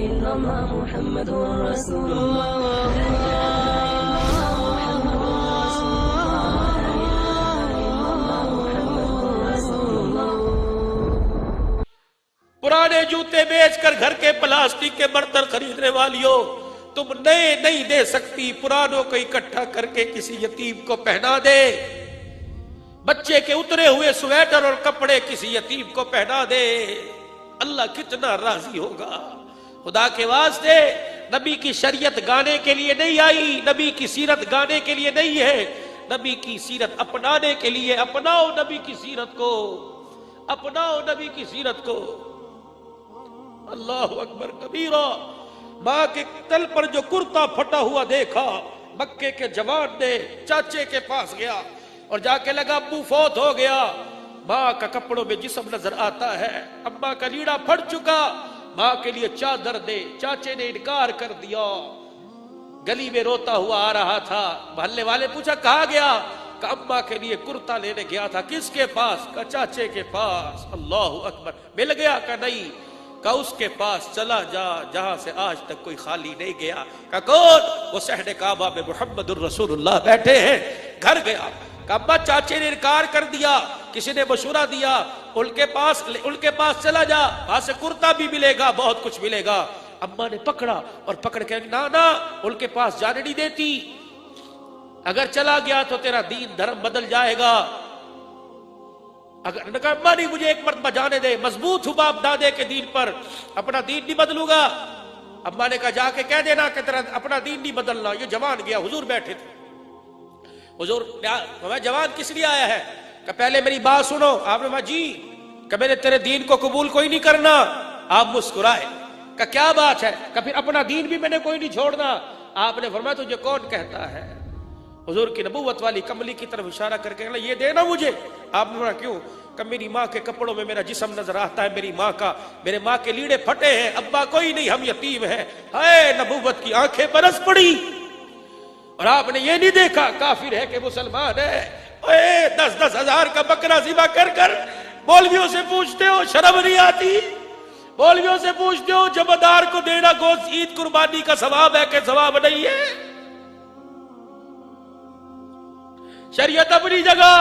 इल्लल्लाह मुहम्मदुर रसूलुल्लाह पुराने जूते बेचकर घर के प्लास्टिक के बर्तन खरीदने वालियों, तुम नए नहीं दे सकती, पुरानों को इकट्ठा करके किसी यतीम को पहना दे। बच्चे के उतरे हुए स्वेटर और कपड़े किसी यतीम को पहना दे, अल्लाह कितना राजी होगा। खुदा के वास्ते नबी की शरीयत गाने के लिए नहीं आई, नबी की सीरत गाने के लिए नहीं है, नबी की सीरत अपनाने के लिए। अपनाओ नबी की सीरत को, अपनाओ नबी की सीरत को। अल्लाहु अकबर कबीरा। मां के तल पर जो कुर्ता फटा हुआ देखा, मक्के के जवान ने चाचे के पास गया और जाके लगा अब्बू फौत हो गया। मां का कपड़ों में जिस्म नजर आता है, अम्मा का लीड़ा फट चुका, मां के लिए चादर दे। चाचे ने इनकार कर दिया, गली में रोता हुआ आ रहा था। मोहल्ले वाले पूछा कहाँ गया? का अम्मा के लिए कुर्ता लेने गया था। किसके पास? का चाचे के पास। अल्लाहु अकबर। मिल गया? का नहीं। का उसके पास चला जा जहां से आज तक कोई खाली नहीं गया। का कौन? वो सहने काबा में मुहम्मदुर रसूलुल्लाह बैठे हैं। घर गया, का अम्मा चाचे ने इनकार कर दिया, किसी ने मशूरा दिया, उनके पास चला जा, वहां से कुर्ता भी मिलेगा, बहुत कुछ मिलेगा। अम्मा ने पकड़ा और पकड़ के ना ना उनके पास जाने नहीं देती, अगर चला गया तो तेरा दीन धर्म बदल जाएगा। अगर कहा अम्मा नहीं, मुझे एक मर्तबा जाने दे, मजबूत हूं बाप दादे के दीन पर, अपना दीन नहीं बदलूंगा। अम्मा ने कहा जाके कह देना कि तेरा अपना दीन नहीं बदलना। ये जवान गया, हुजूर बैठे थे। हुजूर मैं जवान किस लिए आया है? कि पहले मेरी बात सुनो। आपने कहा जी, कि मैंने तेरे दीन को कबूल कोई नहीं करना। आप मुस्कुराए। का क्या बात है? कि फिर अपना दीन भी मैंने कोई नहीं छोड़ना। आपने फरमाया तुझे कौन कहता है? हुजूर की नबूवत वाली कमली की तरफ इशारा करके कहना ये देना मुझे। आपने बोला क्यों? कि मेरी माँ के कपड़ों में मेरा जिस्म नजर आता है, मेरी माँ का, मेरे माँ के लीड़े फटे हैं, अब्बा कोई नहीं, हम यतीम हैं। हाय नबूवत की आंखें बरस पड़ी। और आपने ये नहीं देखा काफिर है कि मुसलमान है? 10-10 हजार का बकरा ज़िबा कर कर मौलवियों से पूछते हो, शर्म नहीं आती? मौलवियों से पूछते हो जमादार को देना गोश्त ईद कुर्बानी का सवाब है कि सवाब नहीं है? शरीयत अपनी जगह,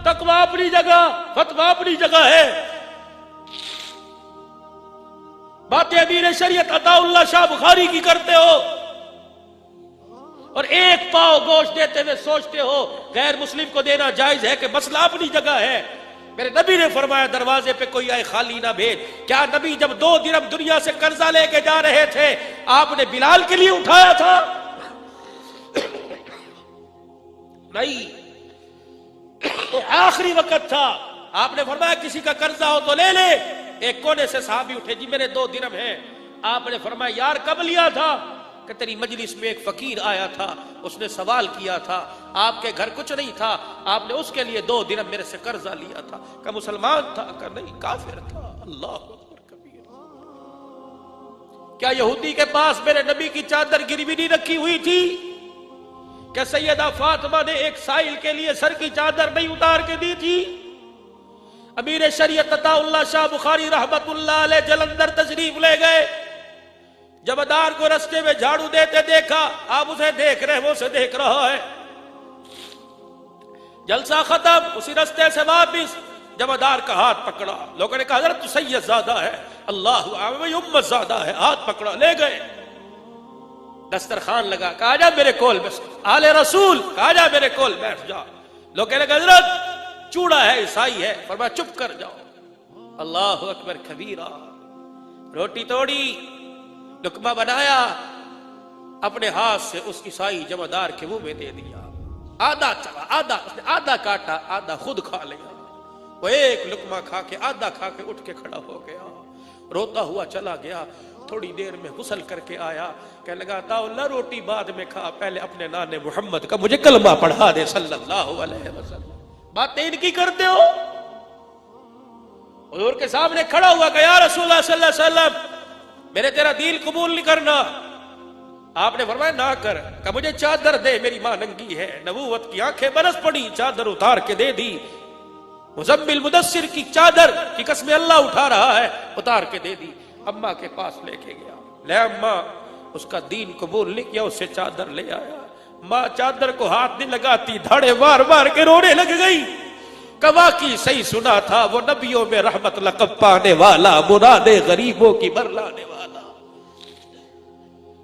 तकवा अपनी जगह, फतवा अपनी जगह है। बातें अमीर शरीयत अताउल्लाह शाह बुखारी की करते हो और एक पाव गोश्त देते हुए सोचते हो गैर मुस्लिम को देना जायज है कि मसला अपनी जगह है। मेरे नबी ने फरमाया दरवाजे पे कोई आए खाली ना भेज। क्या नबी जब 2 दिरहम दुनिया से कर्जा लेके जा रहे थे आपने बिलाल के लिए उठाया था? नहीं, आखिरी वक्त था, आपने फरमाया किसी का कर्जा हो तो ले ले। एक कोने से साहबी उठे, जी मेरे 2 दिरहम हैं। आपने फरमाया यार कब लिया था? कि तेरी मजलिस में एक फकीर आया था, उसने सवाल किया था, आपके घर कुछ नहीं था, आपने उसके लिए 2 दिरहम मेरे से कर्जा लिया था। का मुसलमान था? का नहीं, काफिर था। अल्लाह अकबर कबीर। क्या यहूदी के पास मेरे नबी की चादर गिरवी नहीं रखी हुई थी? क्या सैयदा फातिमा ने एक साइल के लिए सर की चादर नहीं उतार के दी थी? अमीर शरीयत अताउल्लाह शाह बुखारी रहमतुल्लाह अलैह जलंधर तशरीफ ले गए, जमादार को रास्ते में झाड़ू देते देखा, आप उसे देख रहे, वो उसे देख रहा है। जलसा खत्म, उसी रास्ते से वापिस जमादार का हाथ पकड़ा। लोगों ने कहा हजरत तो सैयद ज्यादा है, अल्लाह उम्मत ज्यादा है, हाथ पकड़ा ले गए। दस्तरखान लगा, कहा जा मेरे कोल बस, आले रसूल कहा जा मेरे कोल बैठ जा। लोग कहने लगे हजरत चूड़ा है, ईसाई है। फरमाया चुप कर जाओ। अल्लाह अकबर कबीरा। रोटी तोड़ी, लुकमा बनाया, अपने हाथ से उस ईसाई जमादार के मुंह में दे दिया। आधा चला, आधा उसने आधा काटा, आधा खुद खा लिया। वो एक लुकमा खा के, आधा खा के उठ के खड़ा हो गया, रोता हुआ चला गया। थोड़ी देर में गुस्ल करके आया, कह लगा ताउल्ला रोटी बाद में खा, पहले अपने नाने मोहम्मद का मुझे कलमा पढ़ा दे सल्लल्लाहु अलैहि वसल्लम। बातें इनकी करते हो। हुजूर के सामने खड़ा हुआ, कहा रसूलुल्लाह सल्लल्लाहु अलैहि वसल्लम मेरे तेरा दीन कबूल नहीं करना। आपने फरमाया ना कर। कहा मुझे चादर दे, मेरी मां नंगी है। नबूवत की आंखें बरस पड़ी, चादर उतार के दे दी। मुज़म्मिल मुदस्सिर की चादर की कसम अल्लाह उठा रहा है, उतार के दे दी। अम्मा के पास लेके गया। ले अम्मा, उसका दीन कबूल नहीं किया, उससे चादर ले आया। माँ चादर को हाथ नहीं लगाती, धाड़े मार मार के रोने लग गई। कवा की सही सुना था, वो नबियों में रहमत लक़ब पाने वाला, मुरादे गरीबों की बरलाने वाला।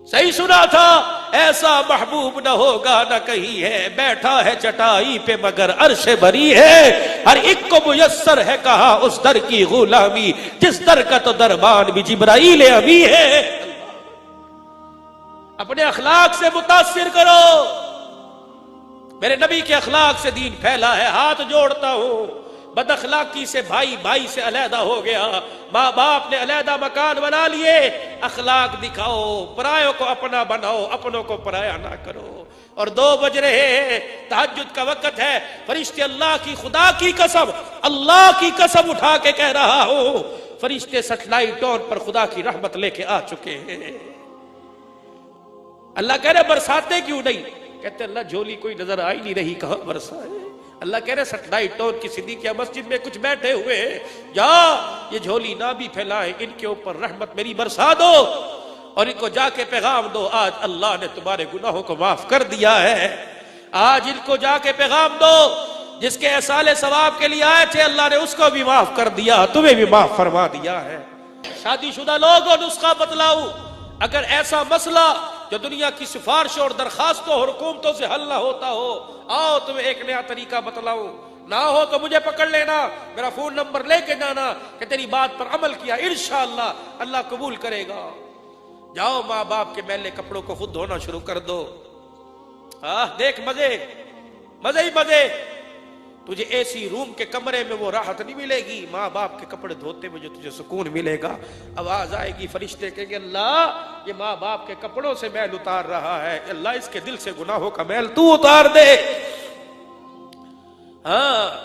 सही सुना था, ऐसा महबूब न होगा न कहीं है, बैठा है चटाई पे मगर अर्श भरी है। हर एक को मुयस्सर है कहा उस दर की गुलामी, जिस दर का तो दरबान भी जिब्राईल अमी है। अपने अखलाक से मुतासिर करो। मेरे नबी के अखलाक से दीन फैला है। हाथ जोड़ता हूं, बद अखलाकी से भाई भाई से अलहदा हो गया, माँ बाप ने अलहदा मकान बना लिए। अखलाक दिखाओ, परायों को अपना बनाओ, अपनों को पराया ना करो। और 2 बज रहे हैं, तहज्जुद का वक्त है। फरिश्ते अल्लाह की, खुदा की कसम, अल्लाह की कसम उठा के कह रहा हूं, फरिश्ते सैटेलाइट टोन पर खुदा की रहमत लेके आ चुके हैं। अल्लाह कह रहे बरसाते क्यों नहीं? कहते अल्लाह झोली कोई नजर आई नहीं रही, कहां बरसाए। अल्लाह कह रहे सैटेलाइट टोन की सिद्दीकिया मस्जिद में कुछ बैठे हुए हैं, जा ये झोली ना भी फैलाए, इनके ऊपर रहमत मेरी बरसा दो और इनको जाके पैगाम दो, आज अल्लाह ने तुम्हारे गुनाहों को माफ कर दिया है। आज इनको जाके पैगाम दो, जिसके एहसाले सवाब के लिए आए थे अल्लाह ने उसको भी माफ कर दिया, तुम्हें भी माफ फरमा दिया है। शादीशुदा लोगों नुस्खा बतलाऊं, अगर ऐसा मसला जो दुनिया की सिफारिशों और दरखास्तों और हुकूमतों से हल ना होता हो, आओ तुम्हें एक नया तरीका बतलाऊं। ना हो तो मुझे पकड़ लेना, मेरा फोन नंबर लेके जाना कि तेरी बात पर अमल किया, इंशाअल्लाह अल्लाह कबूल करेगा। जाओ माँ बाप के मैले कपड़ों को खुद धोना शुरू कर दो। देख मजे मजे ही मजे। तुझे एसी रूम के कमरे में वो राहत नहीं मिलेगी, माँ बाप के कपड़े धोते में जो तुझे सुकून मिलेगा। आवाज आएगी, फरिश्ते कहेंगे अल्लाह ये माँ बाप के कपड़ों से मैल उतार रहा है, अल्लाह इसके दिल से गुनाहों का मैल तू उतार दे। हाँ,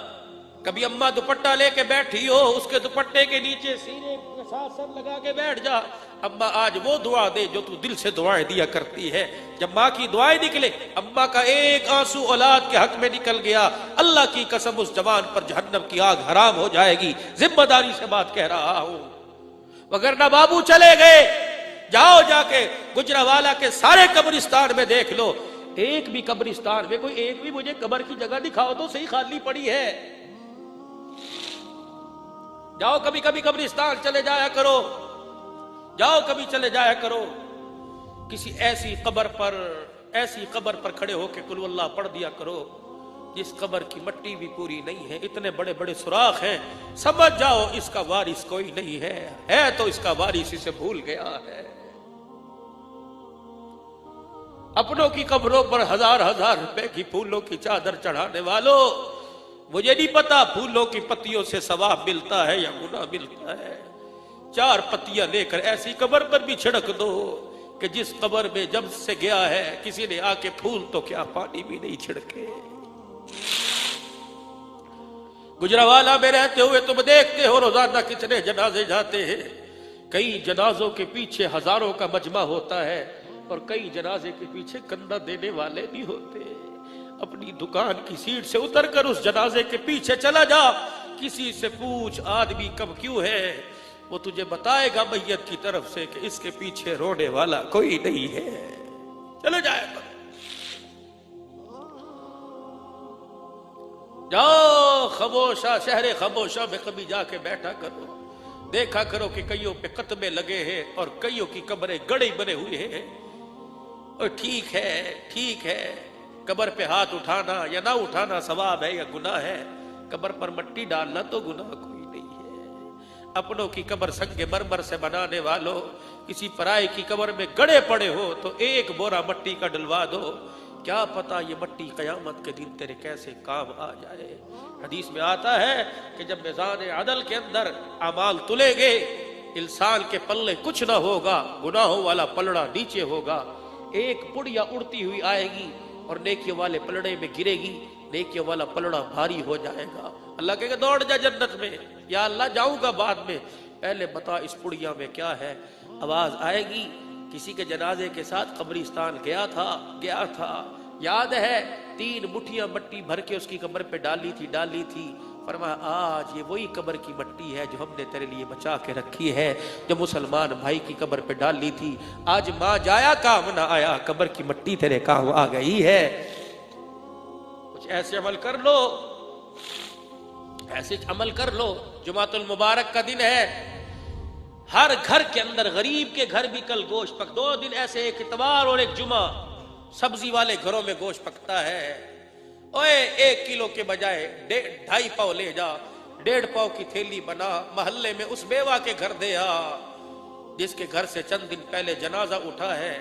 कभी अम्मा दुपट्टा लेके बैठी हो, उसके दुपट्टे के नीचे सीने के साथ सर लगा के बैठ जा, अम्मा आज वो दुआ दे जो तू दिल से दुआएं दिया करती है। जब माँ की दुआएं निकले, अम्मा का एक आंसू औलाद के हक में निकल गया, अल्लाह की कसम उस जवान पर जहन्नम की आग हराम हो जाएगी। जिम्मेदारी से बात कह रहा हूं, वगरना बाबू चले गए। जाओ जाके गुजरावाला के सारे कब्रिस्तान में देख लो, एक भी कब्रिस्तान में कोई एक भी मुझे कब्र की जगह दिखाओ तो सही, खाली पड़ी है। जाओ कभी कभी कब्रिस्तान चले जाया करो, जाओ कभी चले जाया करो। किसी ऐसी कब्र पर खड़े होकर कुल वल्लाह पढ़ दिया करो जिस कब्र की मट्टी भी पूरी नहीं है, इतने बड़े बड़े सुराख हैं, समझ जाओ इसका वारिस कोई नहीं है तो इसका वारिस इसे भूल गया है। अपनों की कब्रों पर हजार हजार रुपए की फूलों की चादर चढ़ाने वालों, मुझे नहीं पता फूलों की पत्तियों से सवाब मिलता है या गुनाह मिलता है। 4 पत्तियां लेकर ऐसी कब्र पर भी छिड़क दो कि जिस कब्र में जब से गया है किसी ने आके फूल तो क्या पानी भी नहीं छिड़के। गुजरावाला में रहते हुए तुम देखते हो रोजाना कितने जनाजे जाते हैं। कई जनाजों के पीछे हजारों का मजमा होता है और कई जनाजे के पीछे कंधा देने वाले नहीं होते। अपनी दुकान की सीट से उतरकर उस जनाजे के पीछे चला जा, किसी से पूछ आदमी कब क्यों है, वो तुझे बताएगा मैयत की तरफ से कि इसके पीछे रोने वाला कोई नहीं है। चलो जाए, जाओ खमोशा, शहरे खमोशा में कभी जाके बैठा करो, देखा करो कि कईयों पे कतबे लगे हैं और कईयों की कब्रें गड़े बने हुए हैं। और ठीक है कब्र पे हाथ उठाना या ना उठाना सवाब है या गुनाह है, कब्र पर मट्टी डालना तो गुनाह कोई नहीं है। अपनों की कब्र संगे मरमर से बनाने वालों, किसी पराये की कब्र में गड़े पड़े हो तो एक बोरा मट्टी का डलवा दो, क्या पता ये मट्टी कयामत के दिन तेरे कैसे काम आ जाए। हदीस में आता है कि जब मिज़ान अदल के अंदर अमाल तुलेंगे, इंसान के पल्ले कुछ ना होगा, गुनाहों वाला पलड़ा नीचे होगा, एक पुड़िया उड़ती हुई आएगी और नेकियों वाले पलड़े में गिरेगी, नेकियों वाला पलड़ा भारी हो जाएगा। अल्लाह कहेगा दौड़ जा जन्नत में, या अल्लाह जाऊंगा बाद में, पहले बता इस पुड़िया में क्या है। आवाज आएगी, किसी के जनाजे के साथ कब्रिस्तान गया था, याद है 3 मुट्ठियां मट्टी भर के उसकी कब्र पे डाली थी, फरमाया आज ये वही कब्र की मिट्टी है जो हमने तेरे लिए बचा के रखी है, जो मुसलमान भाई की कब्र पे डाली थी। आज मां जाया काम ना आया, कब्र की मिट्टी तेरे काम आ गई है। कुछ ऐसे अमल कर लो, ऐसे अमल कर लो। जुमातुल मुबारक का दिन है, हर घर के अंदर, गरीब के घर भी कल गोश्त पक, 2 दिन ऐसे, एक इतवार और एक जुमा, सब्जी वाले घरों में गोश्त पकता है। ओए 1 किलो के बजाय 2.5 पाव ले जा, 1.5 पाव की थैली बना, मोहल्ले में उस बेवा के घर दे आ जिसके घर से चंद दिन पहले जनाजा उठा है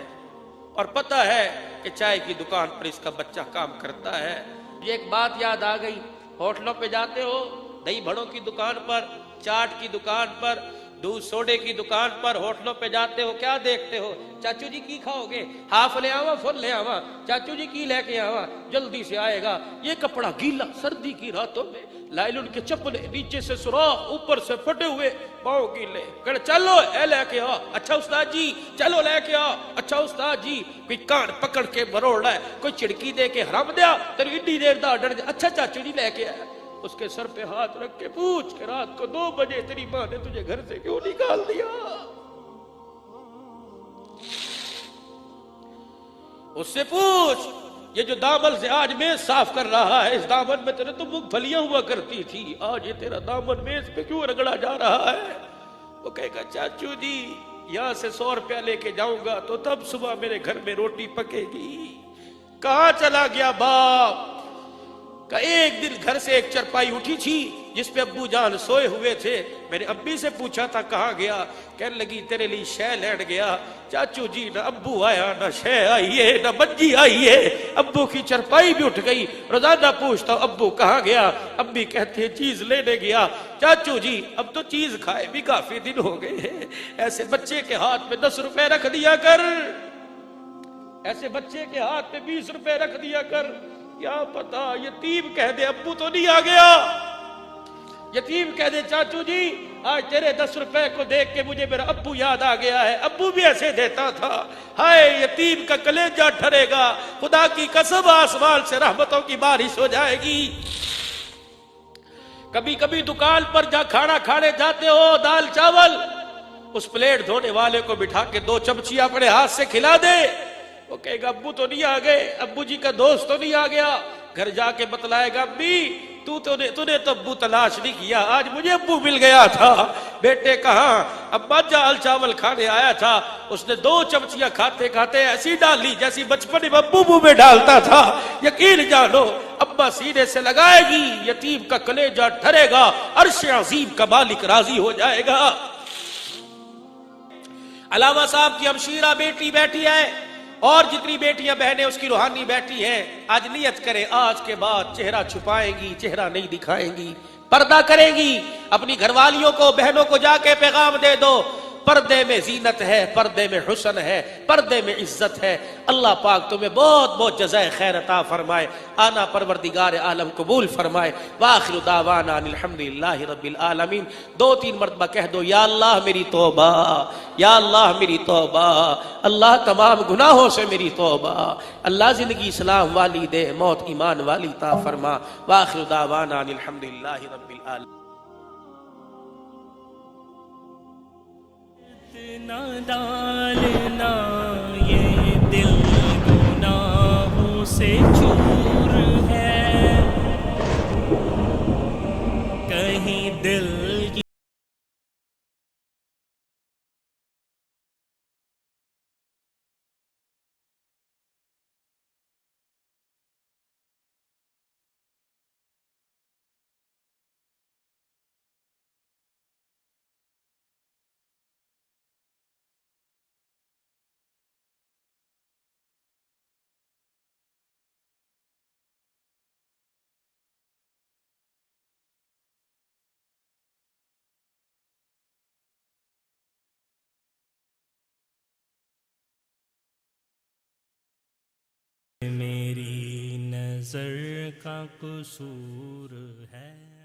और पता है कि चाय की दुकान पर इसका बच्चा काम करता है। ये एक बात याद आ गई, होटलों पे जाते हो, दही बड़ों की दुकान पर, चाट की दुकान पर, दूध सोडे की दुकान पर, होटलों पे जाते हो, क्या देखते हो? चाचू जी की खाओगे? हाफ ले आवा, फुल ले आवा? चाचू जी की लेके आवा, जल्दी से आएगा। ये कपड़ा गीला, सर्दी की रातों में, लाइलून के चप्पले, नीचे से सुराख, ऊपर से फटे हुए, पाँव गीले, कर चलो ए लेके आ। अच्छा उस्ताद जी, चलो लेके आ। अच्छा उस्ताद जी, कोई कान पकड़ के मरोड़ रहा है, कोई चिड़की दे के हराम दिया, तेरी इड्डी देर दा डर। अच्छा चाचू जी लेके आया, उसके सर पे हाथ रख के पूछ के रात को 2 बजे तेरी मां ने तुझे घर से क्यों निकाल दिया? उससे पूछ, ये जो दामन से आज मेज साफ कर रहा है, इस दामन में तेरे तो मूंगफलियां हुआ करती थी, आज ये तेरा दामन मेज पे क्यों रगड़ा जा रहा है? वो कहेगा चाचू जी यहां से 100 रुपया लेके जाऊंगा तो तब सुबह मेरे घर में रोटी पकेगी। कहां चला गया बाप? का एक दिन घर से एक चरपाई उठी थी जिसपे अब्बू जान सोए हुए थे। मैंने अब्बी से पूछा था कहाँ गया, कहने लगी तेरे लिए शह लैंड गया। चाचू जी ना अब्बू आया, ना शह आई है, ना बज्जी आई है, अब्बू की चरपाई भी उठ गई। रोजाना पूछता अब्बू कहाँ गया, अब्बी कहती है चीज लेने गया। चाचू जी अब तो चीज खाए भी काफी दिन हो गए हैं, ऐसे बच्चे के हाथ में 10 रुपए रख दिया कर, ऐसे बच्चे के हाथ में 20 रुपए रख दिया कर। क्या पता यतीम कह दे अब्बू तो नहीं आ गया, यतीम कह दे चाचू जी आज तेरे 10 रुपए को देख के मुझे मेरा अब्बू याद आ गया है, अब्बू भी ऐसे देता था। हाय यतीम का कलेजा ठरेगा, खुदा की कसम आसमान से रहमतों की बारिश हो जाएगी। कभी कभी दुकान पर जा खाना खाने जाते हो, दाल चावल, उस प्लेट धोने वाले को बिठा के 2 चमचियां अपने हाथ से खिला दे। वो कहेगा अब्बू तो नहीं आ गए, अब्बू जी का दोस्त तो नहीं आ गया। घर जाके बतलाएगा अब्बी तूने तो अब्बू तलाश नहीं किया, आज मुझे अब्बू मिल गया था। बेटे कहाँ? अब्बा दाल चावल खाने आया था, उसने 2 चमचियां खाते खाते ऐसी डाली जैसी बचपन में अब्बू मुंह में डालता था। यकीन जानो अब्बा सीने से लगाएगी, यतीम का कलेजा ठरेगा, अर्श अजीम का मालिक राजी हो जाएगा। अलावा साहब की हमशीरा बेटी बैठी है और जितनी बेटियां बहनें उसकी रूहानी बैठी हैं। आज नियत करें आज के बाद चेहरा छुपाएंगी, चेहरा नहीं दिखाएंगी, पर्दा करेंगी। अपनी घरवालियों को, बहनों को जाके पैगाम दे दो, पर्दे में जीनत है, पर्दे में हुस्न है, पर्दे में इज्जत है। अल्लाह पाक तुम्हें बहुत बहुत जज़ाए खैर अता फरमाए, आना परवरदिगार आलम कबूल फरमाए। वाखिरु दावाना अनिल हम्दुलिल्लाहि रब्बिल आलमीन। 2-3 मरतबा कह दो या अल्लाह मेरी तौबा, या अल्लाह मेरी तौबा, अल्लाह तमाम गुनाहों से मेरी तौबा, अल्लाह जिंदगी इस्लाम वाली दे, मौत ईमान वाली ता फरमा। वाखिरु दावाना अनिल हम्दुलिल्लाहि रब्बिल आलमीन। ना डालना ये दिल गुनाहों से चूर है, कहीं दिल मेरी नजर का कसूर है।